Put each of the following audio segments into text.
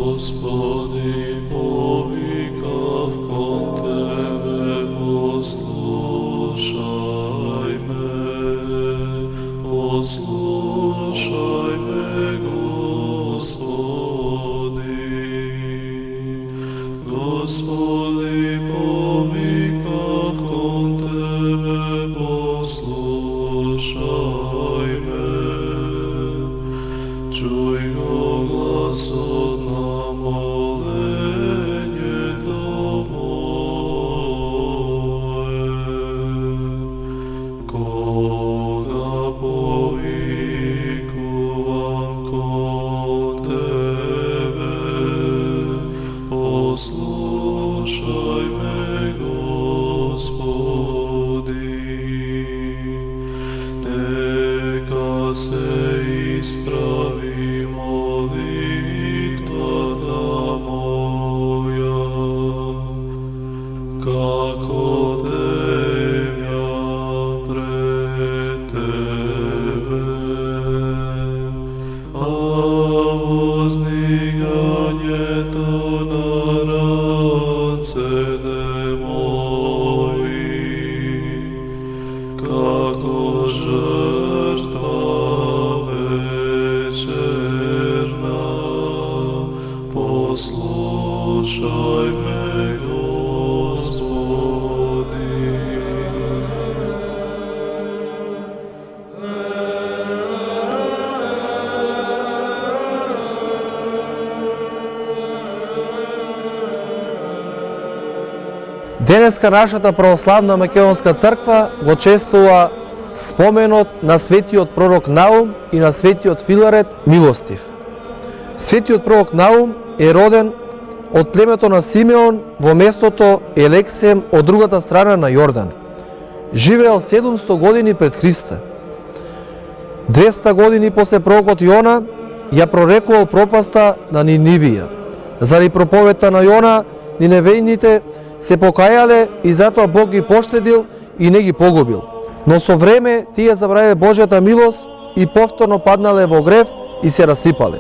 Господи, повикав кон Тебе, послушай ме, Господи. Господи, повикав кон Тебе, послушай ме, чуй го гласот на моленјето мое. Кога повикувам кон Тебе, послушај ме, Господи. Нека се исправи молитвата моја, како земја пред Тебе, а воздигањето на рацете мои, како жртва вечерна. Послушај ме, Господи. Денеска нашата православна македонска црква го чествува споменот на светиот пророк Наум и на светиот Филарет Милостив. Светиот пророк Наум е роден од племето на Симеон во местото Елексем од другата страна на Јордан. Живеел 700 години пред Христа. 200 години после пророкот Јона ја прорекувал пропаста на Нинивија. Заради проповедта на Јона, ниневејните се покајале и затоа Бог ги поштедил и не ги погубил. Но со време тие забравиле Божјата милост и повторно паднале во грев и се расипале.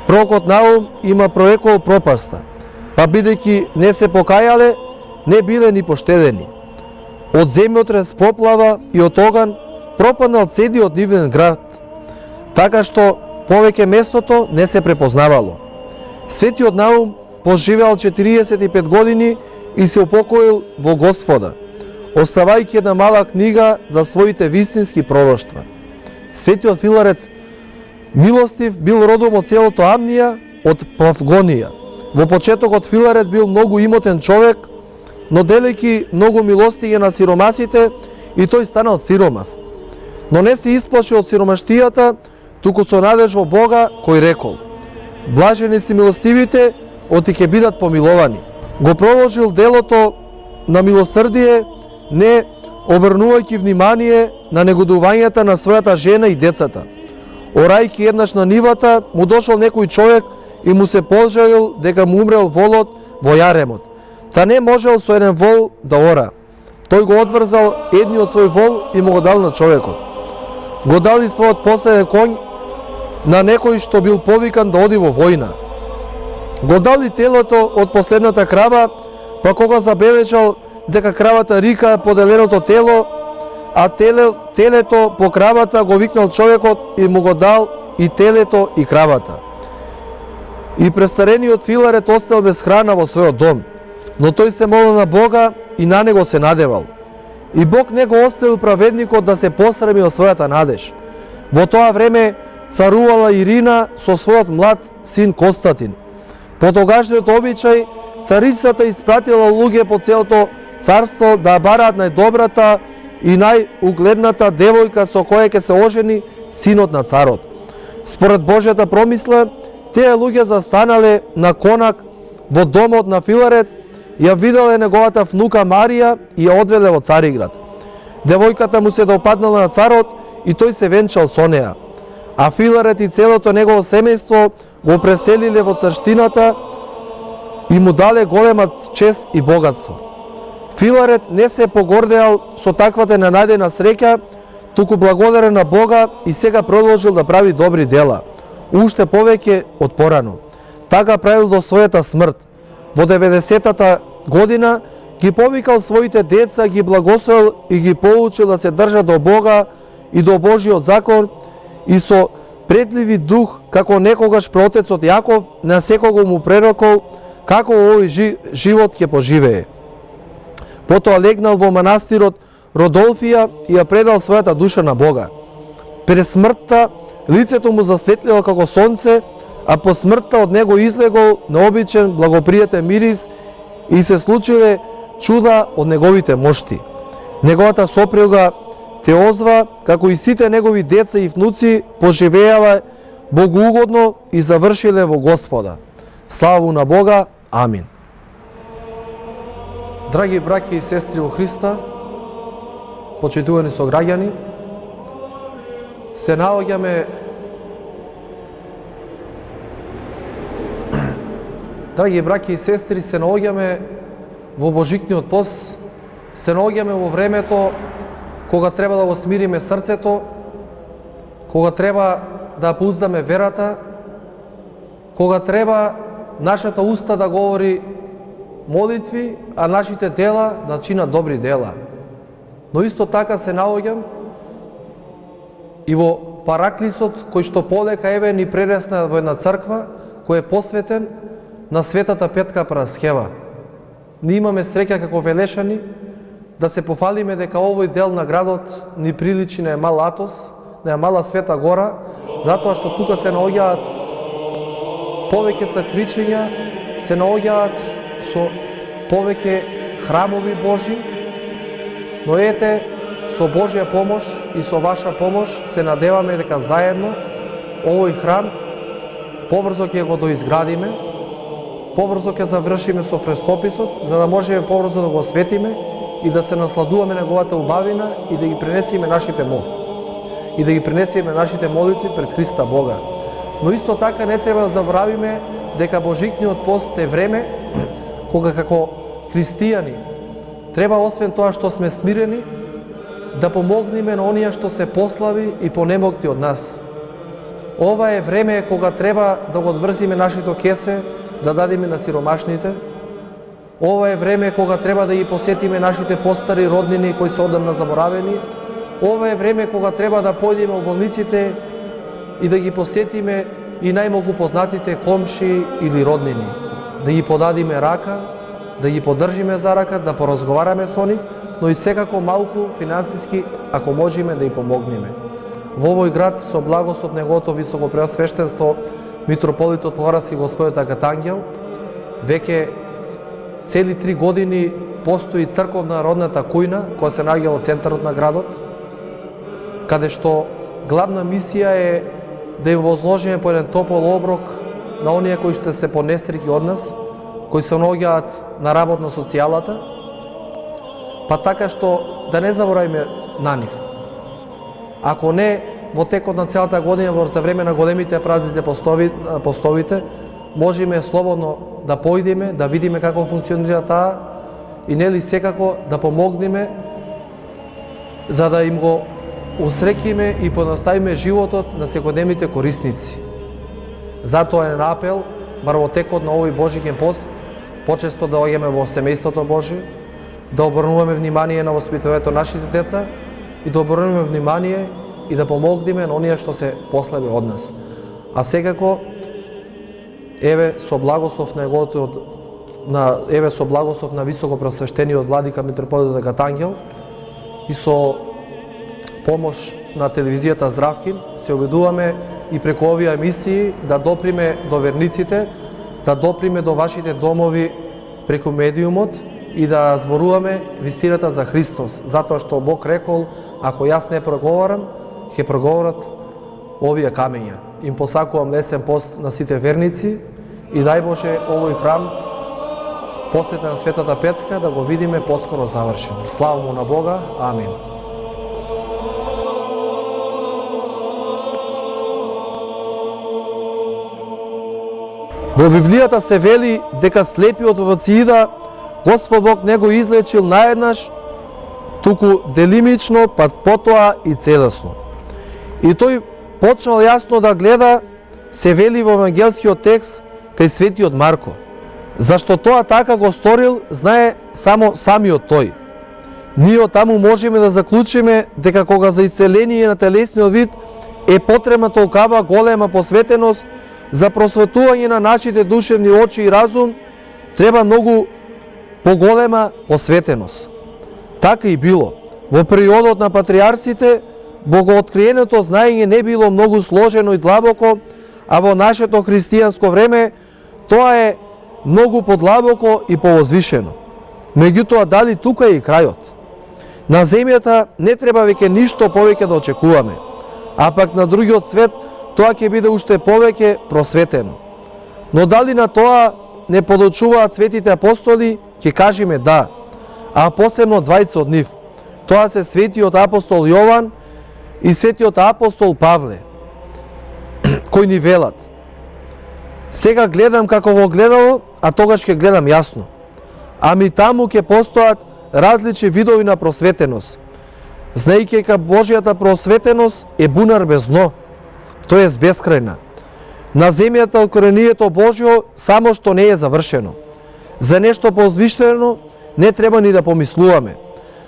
Пророкот Наум има прорекувал пропаста, па бидејќи не се покајале, не биле ни поштедени. Од земјотрес, поплава и од оган пропаднал целиот нивен град, така што повеќе местото не се препознавало. Светиот Наум поживеал 45 години и се упокоил во Господа, оставајќи една мала книга за своите вистински пророштва. Светиот Филарет Милостив бил родом од селото Амнија од Пафгонија. Во почетокот Филарет бил многу имотен човек, но делејќи многу милостиње на сиромасите, и тој станал сиромав. Но не се исплаши од сиромаштијата, туку со надеж во Бога, кој рекол: блажени си милостивите, оти ќе бидат помиловани. Го продолжил делото на милосрдие, не обрнувајќи внимание на негодувањата на својата жена и децата. Орајќи еднаш на нивата, му дошол некој човек и му се пожалил дека му умрел волот во јаремот. Та не можел со еден вол да ора. Тој го одврзал едниот свој вол и му го дал на човекот. Го дали својот последен конј на некој што бил повикан да оди во војна. Го дали телото од последната крава, па кога забележал дека кравата рика поделеното тело, а телето по кравата, го викнал човекот и му го дал и телето и кравата. И престарениот Филарет остал без храна во својот дом, но тој се молил на Бога и на него се надевал. И Бог не го оставил праведникот да се посрами од својата надеж. Во тоа време царувала Ирина со својот млад син Константин. По тогашниот обичај, царицата испратила луѓе по целото царство да бараат најдобрата и најугледната девојка со која ќе се ожени синот на царот. Според Божјата промисла, тие луѓе застанале на конак во домот на Филарет, ја виделе неговата внука Марија и ја одвеле во Цариград. Девојката му се допаднала на царот и тој се венчал со неа. А Филарет и целото негово семејство го преселиле во царштината и му дале голема чест и богатство. Филарет не се погордеал со таквата ненајдена среќа, туку благодарен на Бога и сега продолжил да прави добри дела, уште повеќе од порано. така правил до својата смрт. Во 90-та година ги повикал своите деца, ги благословил и ги поучил да се држат до Бога и до Божиот закон и со предливи дух, како некогаш праотецот Јаков на секого му прерокол како овој живот ќе поживее. Потоа легнал во манастирот Родолфија и ја предал својата душа на Бога. Пред смртта лицето му засветлило како сонце, а по смртта од него излегол необичен благопријатен мирис и се случиле чуда од неговите мошти. Неговата сопруга Теозва, како и сите негови деца и внуци, поживеале богоугодно и завршиле во Господа. Слава на Бога. Амин. Драги браќи и сестри во Христа, почитувани сограѓани, се наоѓаме Драги браќи и сестри, се наоѓаме во Божикниот пост, се наоѓаме во времето кога треба да го смириме срцето, кога треба да поуздаме верата, кога треба нашата уста да говори молитви, а нашите дела да чинат добри дела. Но исто така се наоѓам и во Параклисот, кој што полека еве ни прересна во една црква, кој е посветен на Светата Петка Парасхева. Ние имаме среќа како Велешани да се пофалиме дека овој дел на градот ни приличи на мал Атос, на мала Света Гора, затоа што тука се наоѓаат повеќе црквичиња, се наоѓаат со повеќе храмови Божи, но ете, со Божја помош и со ваша помош се надеваме дека заедно овој храм побрзо ќе го доизградиме, побрзо ќе завршиме со фрескописот, за да можеме побрзо да го осветиме и да се насладуваме неговата убавина и да ги пренесиме нашите и да ги пренесиме нашите молитви пред Христа Бога. Но исто така не треба да заборавиме дека Божикниот пост е време кога како христијани треба освен тоа што сме смирени да помогнеме на оние што се послаби и понемогти од нас. Ова е време кога треба да го одврзиме нашето кесе, да дадеме на сиромашните. Ова е време кога треба да ги посетиме нашите постари роднини кои се одамна заборавени. Ова е време кога треба да појдеме во болниците и да ги посетиме и најмногу познатите комши или роднини. Да ги подадиме рака, да ги поддржиме за рака, да поразговараме со нив, но и секако малку финансиски, ако можеме да ја помогнеме. Во овој град со благослов неговото високопреосвештенство митрополитот Поваравски Господјот Агатангел, веќе цели 3 години постои црковна родната кујна која се наоѓа во центарот на градот, каде што главна мисија е да им возложиме по еден топол оброк на оние кои што се понесреќи од нас, кои се наоѓаат на работ на социјалата, па така што да не заборавиме на нив. Ако не, во текот на целата година, во за време на големите празници постовите, можеме слободно да појдеме, да видиме како функционира таа и нели секако да помогнеме за да им го усрекиме и понаставиме животот на секојдневните корисници. Затоа е на апел, бар во текот на овој Божикен пост, почесто да оѓеме во семејството Божие, да обрнуваме внимание на воспитувањето на нашите деца и да обрнуваме внимание и да помогнеме на оние што се послаби од нас. А секако, еве со благослов на со благослов на високопреосвештениот владика митрополитот Агатангел и со помош на телевизијата Здравкин се обидуваме и преку овие емисии да доприме до верниците, да доприме до вашите домови преку медиумот и да зборуваме вистината за Христос, затоа што Бог рекол, ако јас не проговорам, ќе проговорат овие камења. Им посакувам лесен пост на сите верници и дај Боже овој храм посветен на Светата Петка да го видиме поскоро завршен. Слава му на Бога. Амин. Во Библијата се вели дека слепиот во Циида Господ Бог не го излечил наеднаш, туку делимично, па потоа и целесно. И тој почнал јасно да гледа, се вели во евангелскиот текст, кај светиот Марко. Зашто тоа така го сторил, знае само самиот тој. Ние од таму можеме да заклучиме дека кога за исцеление на телесниот вид е потребна толкава голема посветеност за просветување на нашите душевни очи и разум, треба многу поголема посветеност. Така и било. Во периодот на патриарсите, богооткриеното знаење не било многу сложено и длабоко, а во нашето христијанско време тоа е многу подлабоко и повозвишено. Меѓутоа, дали тука е и крајот? На земјата не треба веќе ништо повеќе да очекуваме, а пак на другиот свет тоа ќе биде уште повеќе просветено. Но дали на тоа не подочуваат светите апостоли, ќе кажеме да, а посебно двајца од нив. Тоа се светиот апостол Јован и светиот апостол Павле, кои ни велат: сега гледам како во гледало, а тогаш ќе гледам јасно. Ами таму ќе постојат различни видови на просветеност. Знаејќи дека Божјата просветеност е бунар без дно, тоест бескрајна. На земјата откровението Божјо само што не е завршено. За нешто позвиштено не треба ни да помислуваме,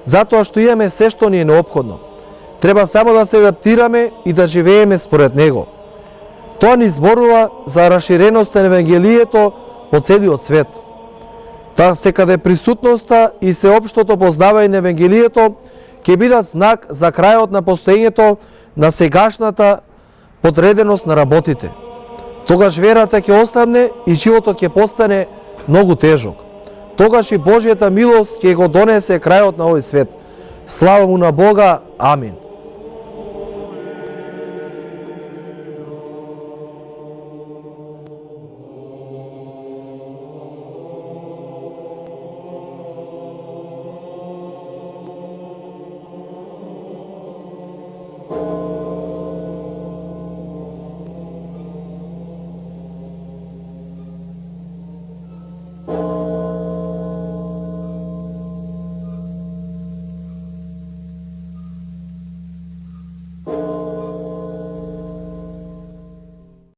затоа што имаме се што ни е неопходно. Треба само да се адаптираме и да живееме според него. Тоа ни зборува за расширеноста на Евангелието по целиот свет. Таа секаде присутноста и сеопштото познавање на Евангелието ќе бидат знак за крајот на постоењето на сегашната подреденост на работите. Тогаш верата ќе ослабне и животот ќе постане многу тежок. Тогаш и Божјата милост ќе го донесе крајот на овој свет. Слава му на Бога. Амин.